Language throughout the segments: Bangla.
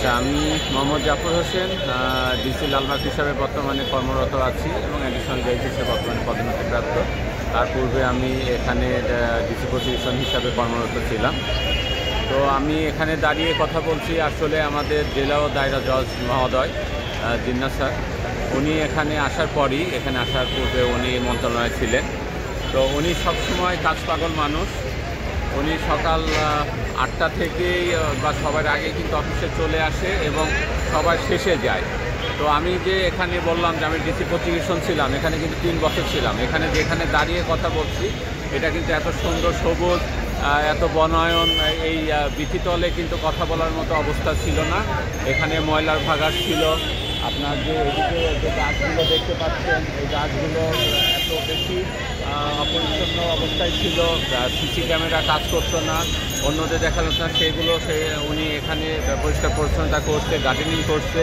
আচ্ছা, আমি মোহাম্মদ জাফর হোসেন, ডিসি লালবাগ হিসাবে বর্তমানে কর্মরত আছি এবং অ্যাডিশনাল জজ হিসেবে বর্তমানে পদোন্নতিপ্রাপ্ত। তার পূর্বে আমি এখানে ডিসি প্রসিকিউশন হিসাবে কর্মরত ছিলাম। তো আমি এখানে দাঁড়িয়ে কথা বলছি আসলে আমাদের জেলা ও দায়রা জজ মহোদয় জিন্না স্যার, উনি এখানে আসার পরই, এখানে আসার পূর্বে উনি মন্ত্রণালয়ে ছিলেন। তো উনি সবসময় কাজ পাগল মানুষ। উনি সকাল 8টা থেকেই বা সবার আগে কিন্তু অফিসে চলে আসে এবং সবার শেষে যায়। তো আমি যে এখানে বললাম যে আমি ডিসি প্রসিকিউশন ছিলাম, এখানে কিন্তু 3 বছর ছিলাম। এখানে যেখানে দাঁড়িয়ে কথা বলছি এটা কিন্তু এত সুন্দর সবুজ, এত বনায়ন, এই বিথিতলে কিন্তু কথা বলার মতো অবস্থা ছিল না। এখানে ময়লার ভাগাড় ছিল। আপনার যে এদিকে যে গাছগুলো দেখতে পাচ্ছেন, এই গাছগুলো এত বেশি অপরিচ্ছন্ন অবস্থায় ছিল, সিসি ক্যামেরা কাজ করতো না, অন্যদের দেখা যাচ্ছে না, সেগুলো উনি এখানে পরিষ্কার পরিচ্ছন্নতা করছে, গার্ডেনিং করছে,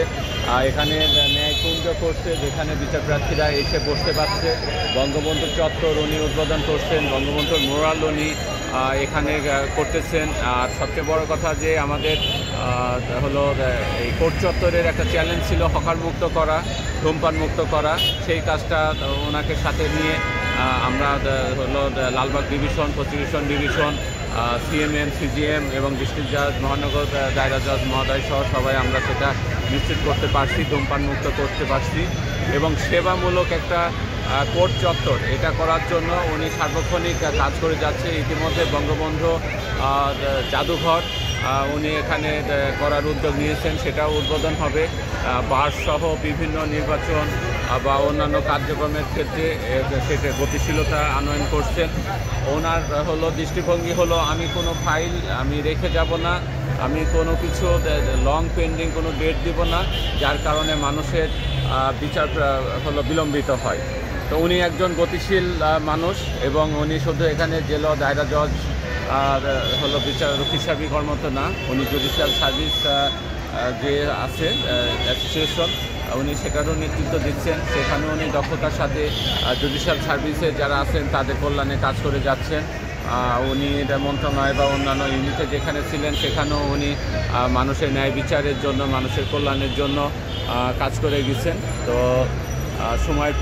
এখানে ন্যায়কুঞ্জ করছে যেখানে বিচারপ্রার্থীরা এসে বসতে পারছে। বঙ্গবন্ধু চত্বর উনি উদ্বোধন করছেন, বঙ্গবন্ধুর মোরাল উনি এখানে করতেছেন। আর সবচেয়ে বড় কথা যে আমাদের হলো এই কোর্ট চত্বরের একটা চ্যালেঞ্জ ছিল হকার মুক্ত করা, ধূমপান মুক্ত করা। সেই কাজটা ওনাকে সাথে নিয়ে আমরা হলো Lalbagh division, prosecution division, CMM, CGM এবং ডিস্ট্রিক্ট জাজ, মহানগর দায়রা জজ মহোদয় সহ সবাই আমরা সেটা নিশ্চিত করতে পারছি, ধূমপান মুক্ত করতে পারছি। এবং সেবামূলক একটা কোর্ট চত্বর এটা করার জন্য উনি সার্বক্ষণিক কাজ করে যাচ্ছে। ইতিমধ্যে বঙ্গবন্ধু জাদুঘর উনি এখানে করার উদ্যোগ নিয়েছেন, সেটাও উদ্বোধন হবে। বারসহ বিভিন্ন নির্বাচন বা অন্যান্য কার্যক্রমের ক্ষেত্রে সেটা গতিশীলতা আনয়ন করছেন। ওনার হলো দৃষ্টিভঙ্গি হলো আমি কোনো ফাইল আমি রেখে যাব না, আমি কোনো কিছু লং পেন্ডিং কোনো ডেট দিব না, যার কারণে মানুষের বিচার হলো বিলম্বিত হয়। তো উনি একজন গতিশীল মানুষ এবং উনি শুধু এখানে জেলা দায়রা জজ হলো বিচারক হিসাবে কর্মরত না, উনি জুডিশিয়াল সার্ভিস যে আছে অ্যাসোসিয়েশন, উনি সেখানেও নেতৃত্ব দিচ্ছেন। সেখানেও উনি দক্ষতার সাথে জুডিশিয়াল সার্ভিসে যারা আছেন তাদের কল্যাণে কাজ করে যাচ্ছেন। উনি মন্ত্রণালয় বা অন্যান্য ইউনিটে যেখানে ছিলেন সেখানেও উনি মানুষের ন্যায় বিচারের জন্য, মানুষের কল্যাণের জন্য কাজ করে গেছেন। তো সময়ের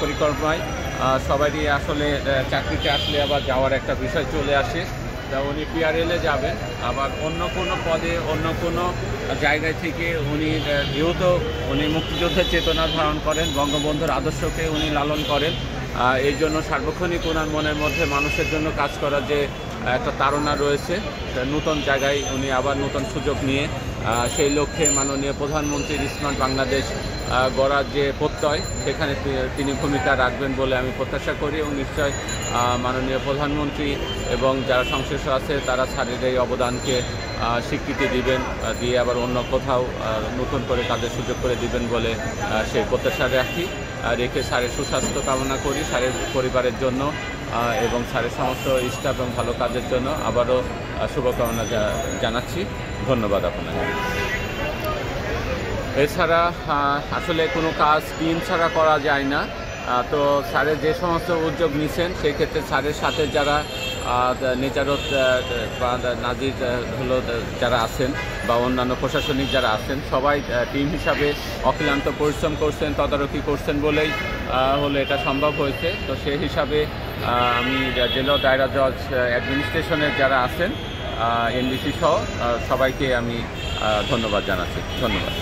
পরিকল্পনায় সবারই আসলে চাকরিতে আসলে আবার যাওয়ার একটা বিষয় চলে আসে। তা উনি পিআরএলে যাবেন, আবার অন্য কোনো পদে অন্য কোনো জায়গায় থেকে উনি যেহেতু উনি মুক্তিযুদ্ধের চেতনা ধারণ করেন, বঙ্গবন্ধুর আদর্শকে উনি লালন করেন, এই জন্য সার্বক্ষণিক ওনার মনের মধ্যে মানুষের জন্য কাজ করার যে একটা তাড়না রয়েছে, নূতন জায়গায় উনি আবার নূতন সুযোগ নিয়ে সেই লক্ষ্যে মাননীয় প্রধানমন্ত্রীর স্মার্ট বাংলাদেশ গড়ার যে প্রত্যয়, সেখানে তিনি ভূমিকা রাখবেন বলে আমি প্রত্যাশা করি এবং নিশ্চয় মাননীয় প্রধানমন্ত্রী এবং যারা সংশ্লিষ্ট আছে তারা স্যারের এই অবদানকে স্বীকৃতি দিবেন, দিয়ে আবার অন্য কোথাও নতুন করে কাজের সুযোগ করে দিবেন বলে সেই প্রত্যাশা রেখে স্যারের সুস্বাস্থ্য কামনা করি স্যারের পরিবারের জন্য এবং স্যারের সমস্ত স্টাফ এবং ভালো কাজের জন্য আবারও শুভকামনা জানাচ্ছি। ধন্যবাদ আপনাকে। এছাড়া আসলে কোনো কাজ টিম ছাড়া করা যায় না। তো স্যারের যে সমস্ত উদ্যোগ নিছেন সেক্ষেত্রে স্যারের সাথে যারা নেচারত বা নাজির হলো যারা আছেন বা অন্যান্য প্রশাসনিক যারা আছেন সবাই টিম হিসাবে অক্লান্ত পরিশ্রম করছেন, তদারকি করছেন বলেই হলো এটা সম্ভব হয়েছে। তো সেই হিসাবে আমি জেলা দায়রা জজ অ্যাডমিনিস্ট্রেশনের যারা আছেন এনডিসি সহ সবাইকে আমি ধন্যবাদ জানাচ্ছি। ধন্যবাদ।